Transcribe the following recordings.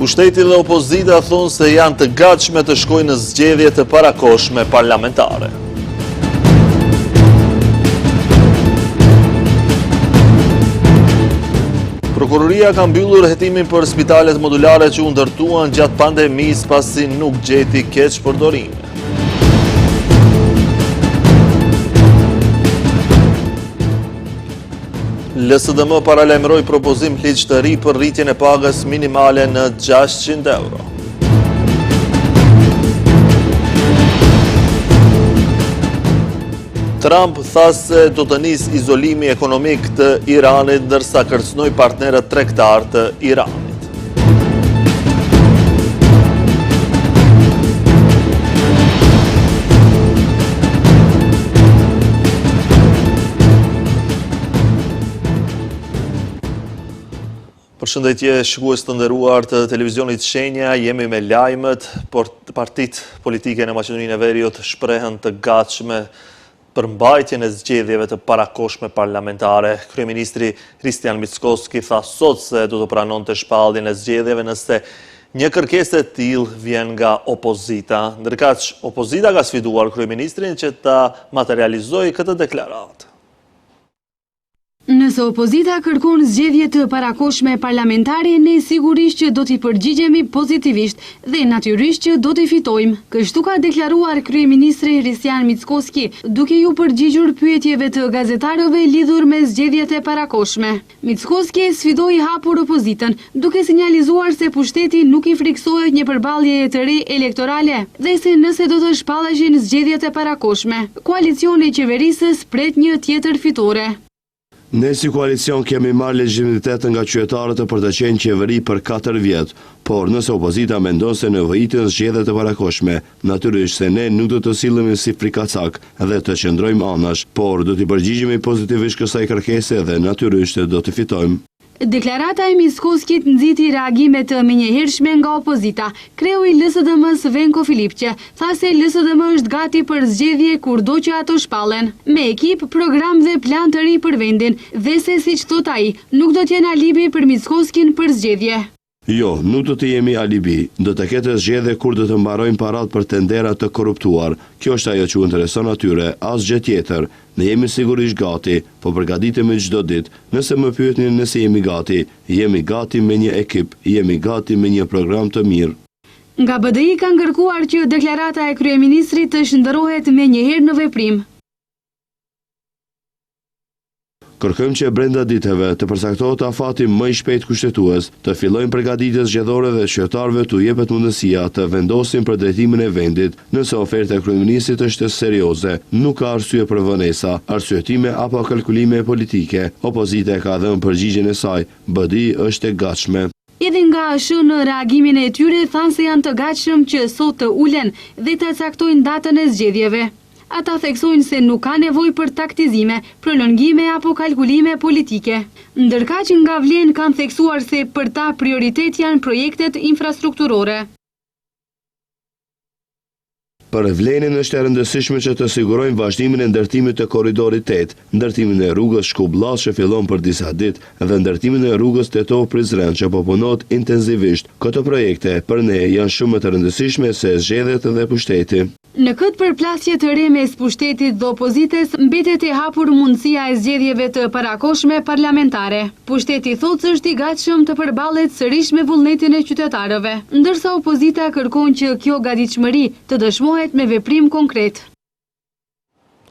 Pushteti dhe opozita thonë se janë të gatshme të shkojnë në zgjedhje të parakoshme parlamentare. Prokuroria ka mbyllur hetimin për spitalet modulare që u ndërtuan gjatë pandemisë pasi nuk gjeti keq përdorime. LSDM paralajmëroi propozim ligj të ri për rritjen e pagës minimale në 600 euro. Trump tha se do të nisë izolimi ekonomik të Iranit ndërsa kërcënoi partnerët tregtar të Iranit. Përshëndetje shikues të nderuar të televizionit Shenja, jemi me lajmet, por partitë politike në Maqedoninë e Veriut shprehen të gatshme për mbajtjen e zgjedhjeve të parakoshme parlamentare. Kryeministri Kristian Mickoski tha sot se do të pranonte shpalljen e zgjedhjeve nëse një kërkesë e tillë vjen nga opozita. Ndërkaq opozita ka sfiduar kryeministrin që ta materializojë këtë deklaratë. Nëse opozita kërkon zgjedhje të parakoshme parlamentare, ne sigurisht që do t'i përgjigjemi pozitivisht dhe natyrisht që do t'i fitojmë. Kështu ka deklaruar kryeministri Kristian Mickoski, duke ju përgjigjur pyetjeve të gazetarëve lidhur me zgjedhjet e parakoshme. Mickoski sfidoi hapur opozitën, duke sinjalizuar se pushteti nuk i friksohet një përballje të re elektorale dhe se nëse do të shpalleshin zgjedhjet e parakoshme, koalicioni i qeverisës pret një tjetër fitore. Ne si koalicion kemi marrë legjitimitet nga qytetarët për të qenë qeveri për 4 vjet, por nëse opozita mendon se nevojitin zgjedhjet e parakoshme, natyrisht se ne nuk do të sillemi si frikacak dhe të qëndrojmë anash, por do t'i përgjigjemi pozitivisht kësaj kërkese dhe natyrisht do të fitojmë. Deklarata e Mickoskit nxiti reagime të menjëhershme nga opozita. Kreu i LSDM-s Venko Filipçe tha se LSDM është gati për zgjedhje kurdo që ato shpallen, me ekip, program dhe plan të ri për vendin, dhe se siç thot ai, nuk do t'jenë alibi për Mickoskin për zgjedhje. Jo, nuk do të jemi alibi, do të ketë zgjedhje kur do të mbarojnë parat për tendera të korruptuar. Kjo është ajo që u intereson atyre, asgjë tjetër. Ne jemi sigurisht gati, po përgatitemi çdo ditë. Nëse më pyetni nëse jemi gati me një ekip, jemi gati me një program të mirë. Nga BDI ka kërkuar që deklarata e kryeministrit të shndërrohet menjëherë në veprim. Kërkojmë që brenda ditëve të përcaktohet afati më i shpejt kushtetues, të fillojnë përgatitjes zgjedhore dhe qytetarëve t'u jepet mundësia të vendosin për drejtimin e vendit. Nëse oferta e kryeministrit është serioze, nuk ka arsye për vonesa, arsyetime apo kalkulime politike. Opozita ka dhënë përgjigjen e saj, BDI është e gatshme. Edhe nga ASH në reagimin e tyre thanë se janë të gatshëm që sot të ulen dhe të caktojnë datën e zgjedhjeve. Ata theksojnë se nuk ka nevojë për taktizime, prolongime apo kalkulime politike. Ndërkaq nga Vlen kanë theksuar se për ta prioritet janë projektet infrastrukturore. Për Vlenin është e rëndësishme që të sigurojnë vazhdimin e ndërtimit të korridorit 8, ndërtimin e rrugës Shkup-Llaç që fillon për disa ditë dhe ndërtimin e rrugës Tetov-Prizren që po punohet intensivisht. Këto projekte për ne janë shumë më të rëndësishme se zgjedhjet dhe pushteti. Në këtë përplasje të re mes pushtetit dhe opozitës, mbetet e hapur mundësia e zgjedhjeve të parakoshme parlamentare. Pushteti thotë se është i gatshëm të përballet sërish me vullnetin e qytetarëve, ndërsa opozita kërkon që kjo gatishmëri të dëshmohet me veprim konkret.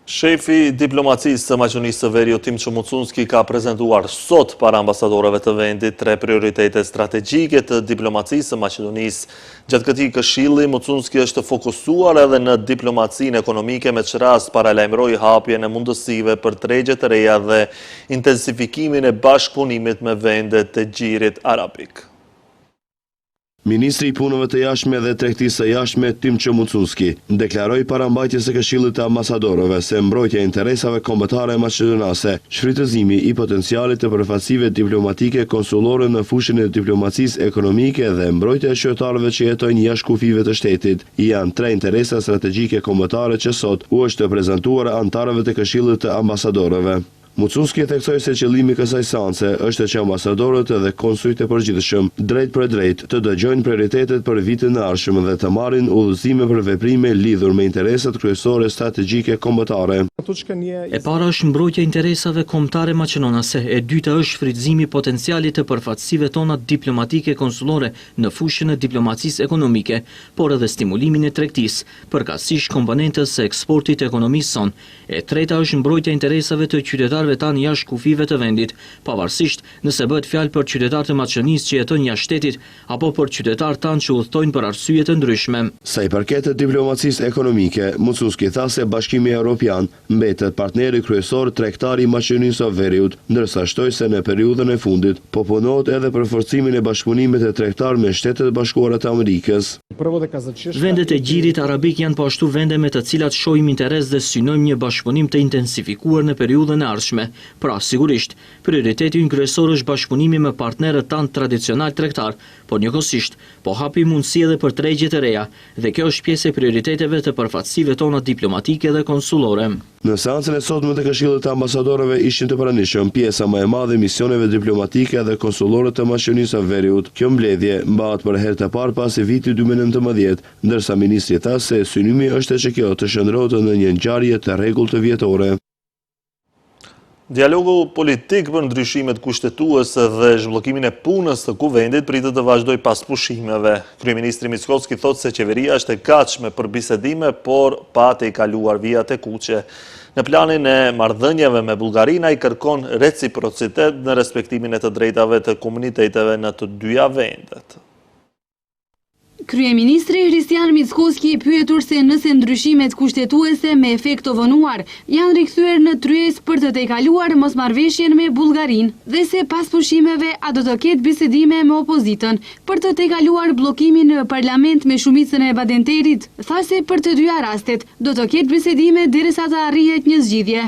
Shefi diplomacisë të Maqedonisë së Veriut Timço Mucunski ka prezentuar sot para ambasadorëve të vendit 3 prioritete strategjike të diplomacisë së Maqedonisë. Gjatë këtij këshilli, Mucunski është fokusuar edhe në diplomacinë ekonomike, me që rast paralajmëroi hapjen e mundësive për tregje të reja dhe intensifikimin e bashkëpunimit me vendet të Gjirit Arabik. Ministri i punëve të jashtme dhe tregtisë së jashtme Timço Mucunski deklaroi para mbajtjes së këshillit të ambasadorëve se mbrojtja e interesave kombëtare maqedonase, shfrytëzimi i potencialit të përfaqësive diplomatike konsullore në fushën e diplomacisë ekonomike dhe mbrojtja e qytetarëve që jetojnë jashtë kufive të shtetit janë 3 interesa strategjike kombëtare që sot u është prezantuar anëtarëve të këshillit të ambasadorëve. Mucuski theksoi se qëllimi i kësaj seance është që ambasadorët dhe konsulit e përgjithshëm drejt për drejt të dëgjojnë prioritetet për vitin e ardhshëm dhe të marrin udhëzime për veprime lidhur me interesat kryesore strategjike kombëtare. E para është mbrojtja e interesave kombëtare maqedonase, e dyta është shfrytëzimi i potencialit të përfaqësive tona diplomatike konsullore në fushën e diplomacisë ekonomike, por edhe stimulimin e tregtisë, përkatësisht komponentës së eksportit të ekonomisë sonë. E treta është mbrojtja e interesave të qytetarëve tanë jashtë kufive të vendit, pavarësisht nëse bëhet fjalë për qytetarë të Maqedonisë që jetojnë jashtë shtetit apo për qytetarë tanë që udhtojnë për arsye të ndryshme. Sa i përket diplomacisë ekonomike, Mucuski tha se Bashkimi Evropian mbetet partneri kryesor tregtar i Maqedonisë së Veriut, ndërsa shtoi se në periudhën e fundit po punohet edhe për forcimin e bashkëpunimit të tregtar me Shtetet e Bashkuara të Amerikës. Vendet e Gjirit Arabik janë po ashtu vende me të cilat shohim interes dhe synojmë një bashkëpunim të intensifikuar në periudhën e ardhshme. Pra, sigurisht, prioriteti ynë kryesor është bashkëpunimi me partnerët tanë tradicional tregtar, por njëkohësisht po hapi mundësi edhe për tregje të reja, dhe kjo është pjesë e prioriteteve të përfaqësive tona diplomatike dhe konsullore. Në seancën e sotme të Këshillit të ambasadorëve ishin të pranishëm pjesa më e madhe e misioneve diplomatike dhe konsullore të Maqedonisë së Veriut. Kjo mbledhje mbahet për herë të parë pas vitit 2019, ndërsa ministri tha se synimi është që kjo të shndrohet në një ngjarje të rregullt të vjetore. Dialogu politik për ndryshimet kushtetuese dhe zhbllokimin e punës të kuvendit pritet të vazhdoj pas pushimeve. Kryeministri Mickoski thotë se qeveria është e gatshme për bisedime, por pa të i kaluar vijat e kuqe. Në planin e marrëdhënieve me Bullgarinë ai kërkon reciprocitet në respektimin e të drejtave të komuniteteve në të dyja vendet. Kryeministri Hristian Mickoski i pyetur se nëse ndryshimet kushtetuese me efekt të vonuar janë rikthyer në tryezë për të tejkaluar mosmarrëveshjen me Bullgarinë dhe se pas pushimeve a do të ketë bisedime me opozitën për të tejkaluar bllokimin në parlament me shumicën e Badenterit, tha se për të dyja rastet do të ketë bisedime derisa të arrihet një zgjidhje.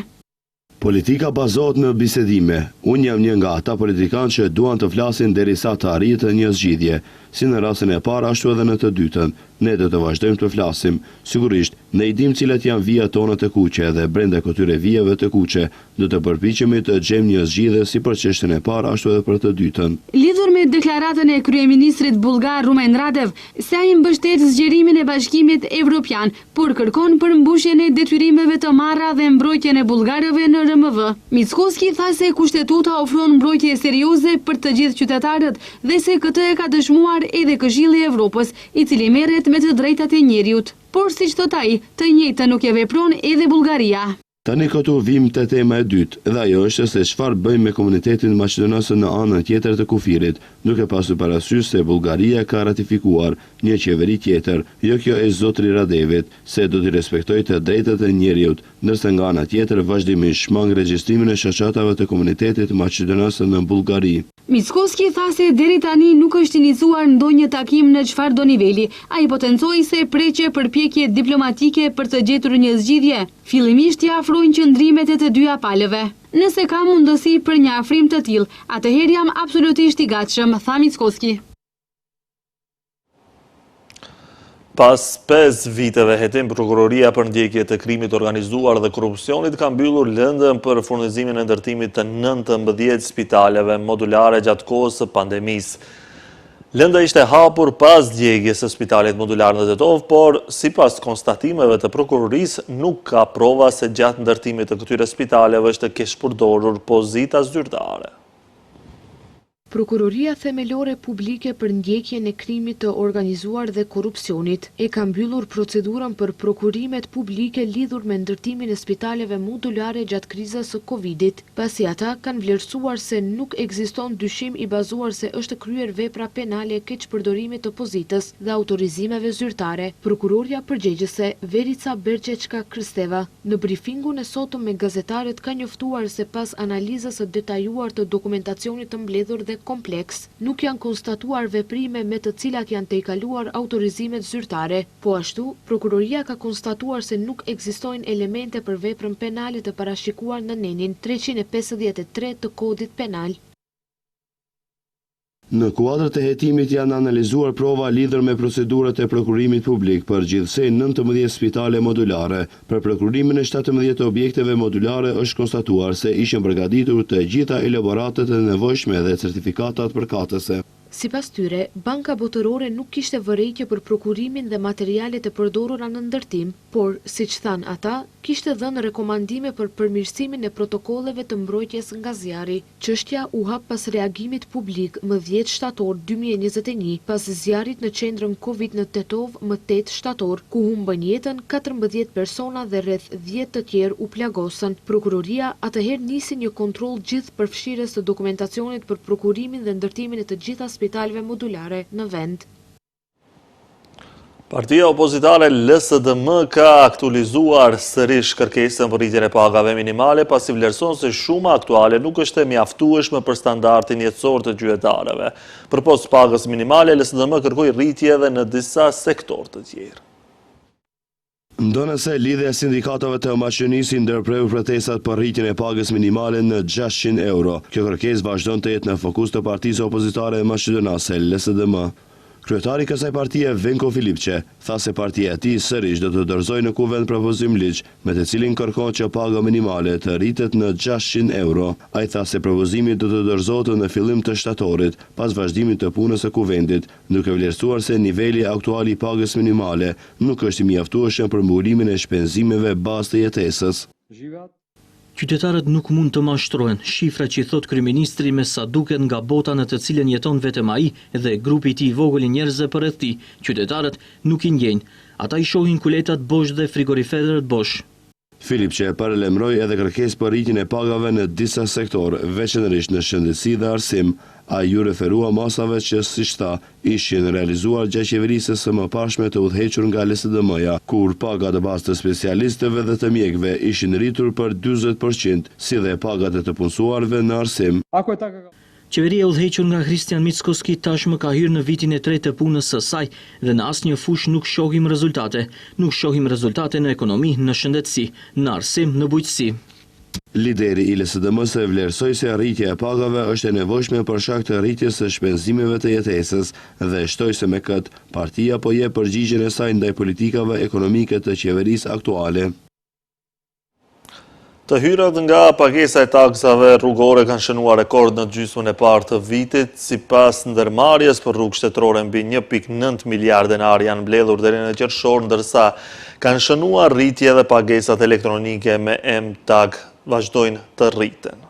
Politika bazohet në bisedime. Unë jam një nga ata politikanë që duan të flasin derisa të arrihet një zgjidhje, si në rastin e parë ashtu edhe në të dytën. Ne do të vazhdojmë të flasim. Sigurisht, ne i dim cilat janë vijat tona të kuqe dhe brenda këtyre vijave të kuqe do të përpiqemi të gjejmë një zgjidhje si për çështjen e parë ashtu edhe për të dytën. Lidhur me deklaratën e kryeministrit bullgar Rumen Radev, se ai mbështet zgjerimin e Bashkimit Evropian, por kërkon përmbushjen e detyrimeve të marra dhe mbrojtjen e bullgarëve në RMV. Mickoski tha se kushtetuta ofron mbrojtje serioze për të gjithë qytetarët dhe se këtë e ka dëshmuar edhe Këshilli i Evropës, i cili merret me të drejtat e njeriut. Por siç thot ai, të njëjtën nuk e vepron edhe Bullgaria. Tani këtu vim te tema e dytë, dhe ajo është se çfarë bëjmë me komunitetin maqedonas në anën tjetër të kufirit, duke pasur parasysh se Bullgaria ka ratifikuar një qeveri tjetër, jo kjo e zotri Radevit, se do t'i respektojë të drejtat e njeriut, ndërsa nga ana tjetër vazhdimisht shmang regjistrimin e shoqatave të komunitetit maqedonas në Bullgari. Mickoski tha se deri tani nuk është iniciuar ndonjë takim në çfarëdo niveli. Ai potencoi se preqe përpjekje diplomatike për të gjetur një zgjidhje. Fillimisht i afrojnë qëndrimet e të dyja palëve. Nëse ka mundësi për një afrim të tillë, atëherë jam absolutisht i gatshëm, tha Mickoski. Pas 5 viteve hetim, Prokuroria për ndjekje të krimit organizuar dhe korrupsionit ka mbyllur lëndën për furnizimin e ndërtimit të 19 spitaleve modulare gjatë kohës së pandemisë. Lënda ishte hapur pas djegjes së spitalit modular në Tetov, por sipas konstatimeve të prokurorisë nuk ka prova se gjatë ndërtimit të këtyre spitaleve është keq përdorur pozita zyrtare. Prokuroria Themelore Publike për ndjekjen e krimit të organizuar dhe korrupsionit e ka mbyllur procedurën për prokurimet publike lidhur me ndërtimin e spitaleve modulare gjatë krizës së Covidit, pasi ata kanë vlerësuar se nuk ekziston dyshim i bazuar se është kryer vepra penale keqpërdorimit të pozitës dhe autorizimeve zyrtare. Prokuroria përgjegjëse Verica Berçeçka Kristeva në brifingun e sotëm me gazetarët ka njoftuar se pas analizës së detajuar të dokumentacionit të mbledhur dhe kompleks, nuk janë konstatuar veprime me të cilat janë tejkaluar autorizimet zyrtare. Po ashtu, prokuroria ka konstatuar se nuk ekzistojnë elemente për veprën penale të parashikuar në nenin 353 të kodit penal. Në kuadrët e hetimit janë analizuar prova lidhur me procedurat e prokurimit publik për gjithsej 19 spitale modulare. Për prokurimin e 17 objekteve modulare është konstatuar se ishin përgatitur të gjitha elaboratet e nevojshme dhe certifikatat përkatëse. Sipas tyre, Banka Botërore nuk kishte vërejtje për prokurimin dhe materialet e përdorura në ndërtim, por, siç thanë ata, kishte dhënë rekomandime për përmirësimin e protokolleve të mbrojtjes nga zjarri. Çështja u hap pas reagimit publik më 10 shtator 2021, pas zjarrit në qendrën Covid në Tetov më 8 shtator, ku humbën jetën 14 persona dhe rreth 10 të tjerë u plagosën. Prokuroria atëherë nisi një kontroll gjithë përfshirës të dokumentacionit për prokurimin dhe ndërtimin e të gjitha spitaleve modulare në vend. Partia opozitare LSDM ka aktualizuar sërish kërkesën për rritjen e pagave minimale, pasi vlerëson se shuma aktuale nuk është e mjaftueshme për standardin jetësor të qytetarëve. Përpos pagës minimale, LSDM kërkoi rritje edhe në disa sektor të tjerë. Ndonëse lidhja sindikatave të maqenisë ndërpreu protestat për rritjen e pagës minimale në 600 euro. Kjo kërkesë vazhdon të jetë në fokus të partisë opozitare maqedonase LSDM. Kryetari i kësaj partie Venko Filipçe tha se partia e tij sërish do të dorëzojë në kuvend propozim ligj me të cilin kërkon që paga minimale të rritet në 600 euro. Ai tha se propozimi do të dorëzohet në fillim të shtatorit, pas vazhdimit të punës së kuvendit, duke vlerësuar se niveli aktual i pagës minimale nuk është i mjaftueshëm për mbulumin e shpenzimeve bazë të jetesës. Qytetarët nuk mund të mashtrohen, shifra që i thot kryeministri me sa duket nga bota në të cilën jeton vetëm ai dhe grupi i tij i vogël i njerëzve përreth tij. Qytetarët nuk i ndjejnë. Ata i shohin kuletat bosh dhe frigoriferët bosh. Filipçe paralajmëroi edhe kërkesë për rritjen e pagave në disa sektorë, veçanërisht në shëndetësi dhe arsim. Ai ju referua masave që, siç tha, ishin realizuar gjatë qeverisë së mëparshme të udhëhequr nga LSDM-ja, kur pagat e bazë të specialistëve dhe të mjekëve ishin rritur për 40%, si dhe pagat e të punësuarve në arsim. Qeveria e udhëhequr nga Kristian Mickoski tashmë ka hyrë në vitin e 3 të punës së saj dhe në asnjë fushë nuk shohim rezultate. Nuk shohim rezultate në ekonomi, në shëndetësi, në arsim, në bujqësi. Lideri i LSDM-s vlerësoi se rritja e pagave është e nevojshme për shkak të rritjes së shpenzimeve të jetesës dhe shtoi se me këtë partia po jep përgjigjen e saj ndaj politikave ekonomike të qeverisë aktuale. Të hyrat nga pagesa e taksave rrugore kanë shënuar rekord në gjysmën e parë të vitit, sipas ndërmarrjes për rrugë shtetërore mbi 1.9 miliardë denar janë mbledhur deri në qershor, ndërsa kanë shënuar rritje edhe pagesat elektronike me M-Tag vazhdojnë të rriten.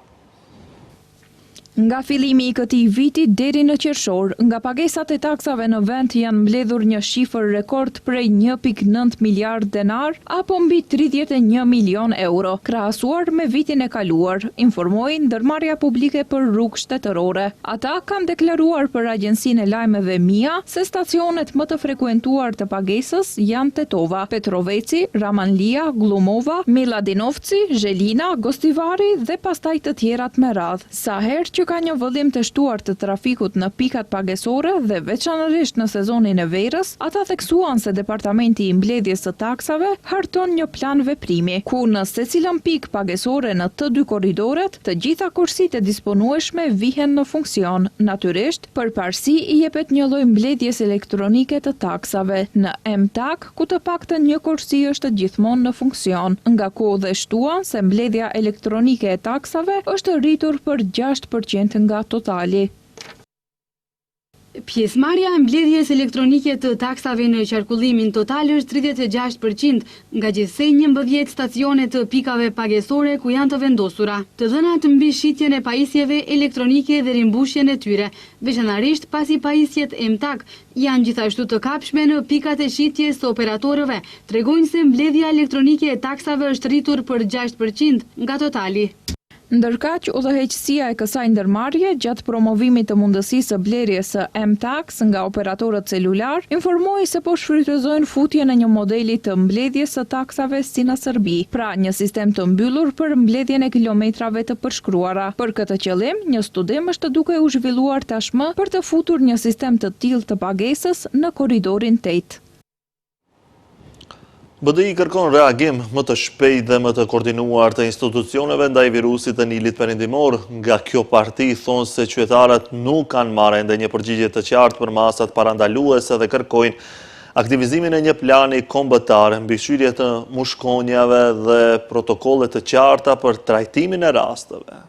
Nga fillimi i këtij viti deri në qershor, nga pagesat e taksave në vend janë mbledhur një shifër rekord prej 1.9 miliard denar apo mbi 31 milion euro, krahasuar me vitin e kaluar, informoi ndërmarrja publike për rrugë shtetërore. Ata kanë deklaruar për agjencinë e lajmeve MIA se stacionet më të frekuentuar të pagesës janë Tetova, Petroveci, Ramanlia, Glumova, Miladinovci, Zhelina, Gostivari dhe pastaj të tjerat me radhë. Sa herë që ka një vëllim të shtuar të trafikut në pikat pagesore dhe veçanërisht në sezonin e verës, ata theksuan se Departamenti i Mbledhjes së Taksave harton një plan veprimi, ku në secilën pikë pagesore në të dy korridoret, të gjitha kursitë e disponueshme vihen në funksion. Natyrisht, përparësi i jepet një lloj mbledhjes elektronike të taksave në M-Tag, ku të paktën një kursi është gjithmonë në funksion, nga ku dhe shtuan se mbledhja elektronike e taksave është rritur për 6% nga totali. Pjesëmarrja e mbledhjes elektronike të taksave në qarkullimin total është 36%, nga gjithsej 11 stacione të pikave pagesore ku janë të vendosura. Të dhënat mbi shitjen e pajisjeve elektronike dhe rimbushjen e tyre, veçanërisht pasi pajisjet M-Tag janë gjithashtu të kapshme në pikat e shitjes së operatorëve, tregojnë se mbledhja elektronike e taksave është rritur për 6% nga totali. Ndërkaq, udhëheqësia e kësaj ndërmarrje gjatë promovimit të mundësisë së blerjes së M-Tax nga operatorët celular, informoi se po shfrytëzojnë futjen e një modeli të mbledhjes së taksave si në Serbi, pra një sistem të mbyllur për mbledhjen e kilometrave të përshkruara. Për këtë qëllim, një studim është duke u zhvilluar tashmë për të futur një sistem të tillë të pagesës në korridorin 8. BDI kërkon reagim më të shpejt dhe më të koordinuar të institucioneve ndaj virusit të Nilit Perëndimor. Nga kjo parti thonë se qytetarët nuk kanë marrë ende një përgjigje të qartë për masat parandaluese dhe kërkojnë aktivizimin e një plani kombëtar, mbikëqyrje të mushkonjave dhe protokolle të qarta për trajtimin e rasteve.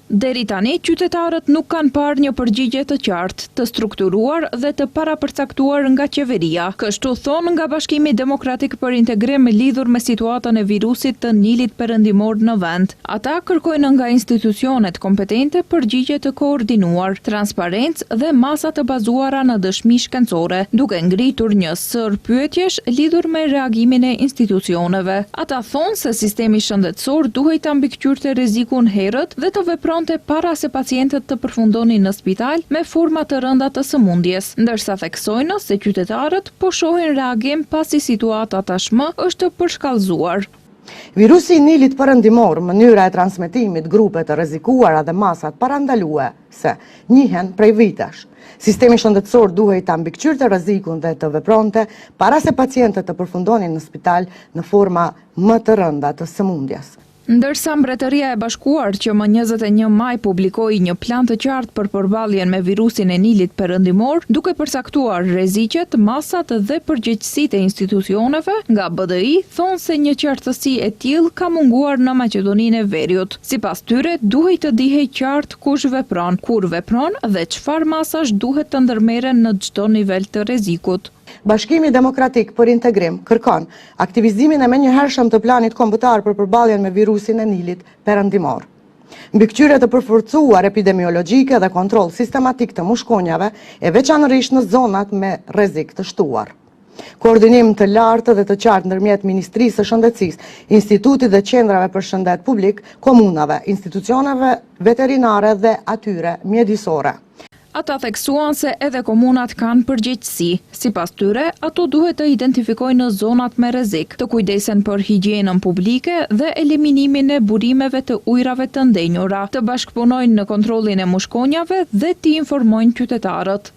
Deri tani, qytetarët nuk kanë parë një përgjigje të qartë, të strukturuar dhe të parapërcaktuar nga qeveria. Kështu thonë nga Bashkimi Demokratik për Integrim lidhur me situatën e virusit të Nilit Perëndimor në vend. Ata kërkojnë nga institucionet kompetente përgjigje të koordinuar, transparencë dhe masa të bazuara në dëshmi shkencore, duke ngritur një sër pyetjesh lidhur me reagimin e institucioneve. Ata thonë se sistemi shëndetësor duhet ta mbikëqyrte rrezikun herët dhe të vepronte para se pacientët të përfundonin në spital me forma të rënda të sëmundjes, ndërsa theksojnë se qytetarët po shohin reagim pasi situata tashmë është përshkallëzuar. Virusi i Nilit Perëndimor, mënyra e transmetimit, grupet të rrezikuara dhe masat parandaluese njihen prej vitesh. Sistemi shëndetësor duhet ta mbikëqyrte rrezikun dhe të vepronte para se pacientët të përfundonin në spital në forma më të rënda të sëmundjes. Ndërsa Mbretëria e Bashkuar që më 21 maj publikoi një plan të qartë për përballjen me virusin e Nilit Perëndimor, duke përcaktuar rreziqet, masat dhe përgjegjësitë e institucioneve, nga BDI thonë se një qartësi e tillë ka munguar në Maqedoninë e Veriut. Sipas tyre, duhet të dihej qartë kush vepron, kur vepron dhe çfarë masash duhet të ndërmerren në çdo nivel të rrezikut. Bashkimi Demokratik për Integrim kërkon aktivizimin e menjëhershëm të planit kombëtar për përballjen me virusin e Nilit Perëndimor. Mbikëqyrje të përforcuar epidemiologjike dhe kontroll sistematik të mushkonjave, e veçanërisht në zonat me rrezik të shtuar. Koordinim të lartë dhe të qartë ndërmjet Ministrisë së Shëndetësisë, Institutit dhe qendrave për shëndet publik, komunave, institucioneve veterinare dhe atyre mjedisore. Ata theksuan se edhe komunat kanë përgjegjësi. Sipas tyre, ato duhet të identifikojnë zonat me rrezik, të kujdesen për higjienën publike dhe eliminimin e burimeve të ujrave të ndenjura, të bashkëpunojnë në kontrollin e mushkonjave dhe të informojnë qytetarët.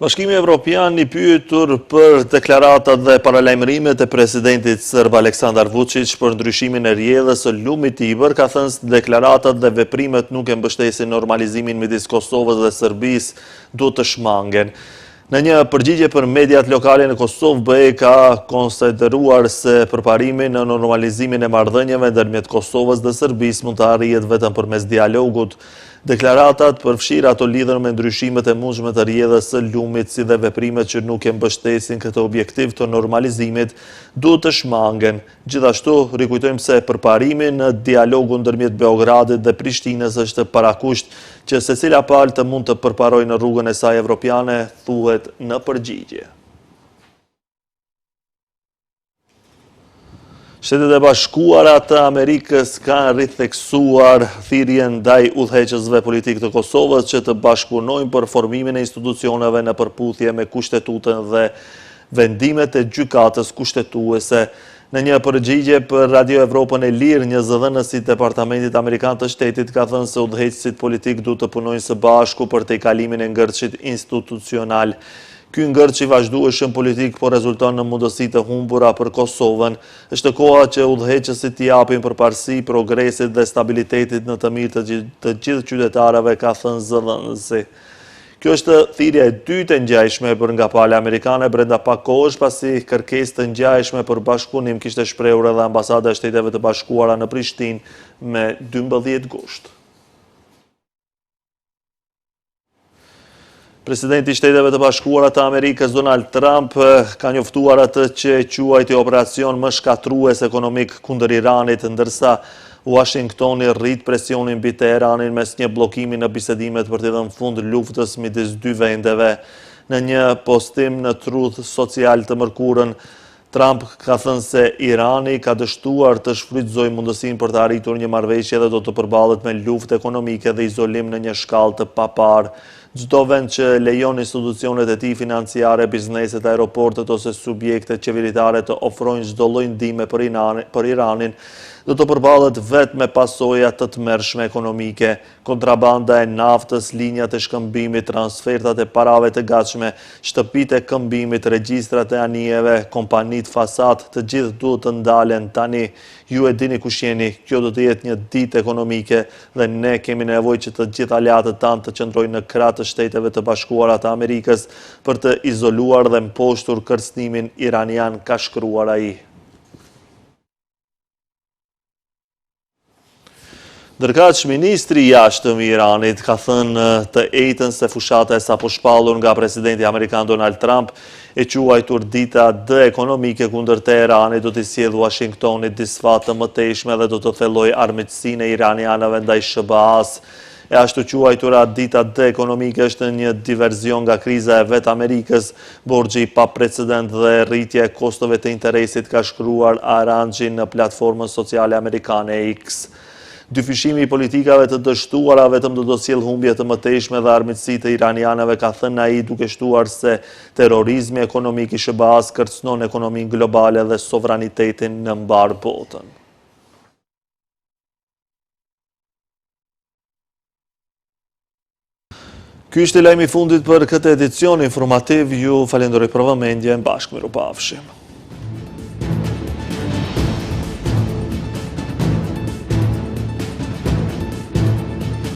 Bashkimi Evropian i pyetur për deklaratat dhe paralajmërimet e presidentit serb Aleksandar Vučić për ndryshimin e rrjedhës së lumit Tiber, ka thënë se deklaratat dhe veprimet nuk e mbështesin normalizimin midis Kosovës dhe Serbisë, duhet të shmangen. Në një përgjigje për mediat lokale në Kosovë, BE ka konsideruar se përparimi në normalizimin e marrëdhënieve ndërmjet Kosovës dhe Serbisë mund të arrihet vetëm përmes dialogut. Deklaratat përfshirë ato lidhur me ndryshimet e mundshme të rrjedhës së lumit, si dhe veprimet që nuk e mbështesin këtë objektiv të normalizimit, duhet të shmangen. Gjithashtu, rikujtojmë se përparimi në dialogun ndërmjet Beogradit dhe Prishtinës është parakusht që secila palë të mund të përparojë në rrugën e saj evropiane, thuhet në përgjigje. Shtetet e Bashkuara të Amerikës kanë ritheksuar thirrjen ndaj udhëheqësve politik të Kosovës që të bashkëpunojnë për formimin e institucioneve në përputhje me kushtetutën dhe vendimet e gjykatës kushtetuese. Në një përgjigje për Radio Evropën e Lirë, një zëdhënës i Departamentit Amerikan të Shtetit ka thënë se udhëheqësit politik duhet të punojnë së bashku për tejkalimin e ngërçit institucional. Ky ngërç i vazhdueshëm politik po rezulton në mundësi të humbura për Kosovën. Është koha që udhëheqësit t'i japin përparësi progresit dhe stabilitetit në të mirë të gjithë qytetarëve, ka thënë zëdhënësi. Kjo është thirrja e dytë e ngjajshme për nga pala amerikane brenda pak kohësh, pasi kërkesë të ngjajshme për bashkëpunim kishte shprehur edhe ambasada e Shteteve të Bashkuara në Prishtinë me 12 gusht. Presidenti i Shteteve të Bashkuara të Amerikës Donald Trump ka njoftuar atë që quajti operacion më shkatrues ekonomik kundër Iranit, ndërsa Washingtoni rrit presionin mbi Teheranin mes një bllokimi në bisedimet për të dhënë fund luftës midis dy vendeve. Në një postim në Truth Social të mërkurën, Trump ka thënë se Irani ka dështuar të shfrytëzojë mundësinë për të arritur një marrëveshje dhe do të përballet me luftë ekonomike dhe izolim në një shkallë të paparë. Çdo vend që lejon institucionet e tij financiare, bizneset, aeroportet ose subjektet qeveritare të ofrojnë çdo lloj ndihme për Iranin do të përballet vetë me pasoja të tmerrshme ekonomike, kontrabanda e naftës, linjat e shkëmbimit, transfertat e parave të gatshme, shtëpitë e këmbimit, regjistrat e anijeve, kompanit fasad, të gjithë duhet të ndalen tani. Ju e dini kush jeni, kjo do të jetë një ditë ekonomike dhe ne kemi nevojë që të gjithë aleatët tanë të qëndrojnë në krah të Shteteve të Bashkuara të Amerikës për të izoluar dhe mposhtur kërcënimin iranian, ka shkruar ai. Ndërkaq, ministri i jashtëm i Iranit ka thënë të ejtën se fushata e sapo shpallur nga presidenti amerikan Donald Trump e quajtur dita D ekonomike kundër Teheranit do t'i sjellë Washingtonit disfat të mëtejshme dhe do të thellojë armiqësinë e iranianëve ndaj SBA-s. E ashtu quajtura dita D ekonomike është një diverzion nga kriza e vetë Amerikës, borxhi pa precedent dhe rritja e kostove të interesit, ka shkruar Aranxhi në platformën sociale amerikane X. Dyfishimi i politikave të dështuara vetëm do të sjellë humbje të mëtejshme dhe armiqësi të iranianëve, ka thënë ai, duke shtuar se terrorizmi ekonomik i SBA-s kërcënon ekonominë globale dhe sovranitetin në mbar botën. Ky ishte lajmi i fundit për këtë edicion informativ. Ju falenderoj për vëmendjen. Bashkë mirupafshim.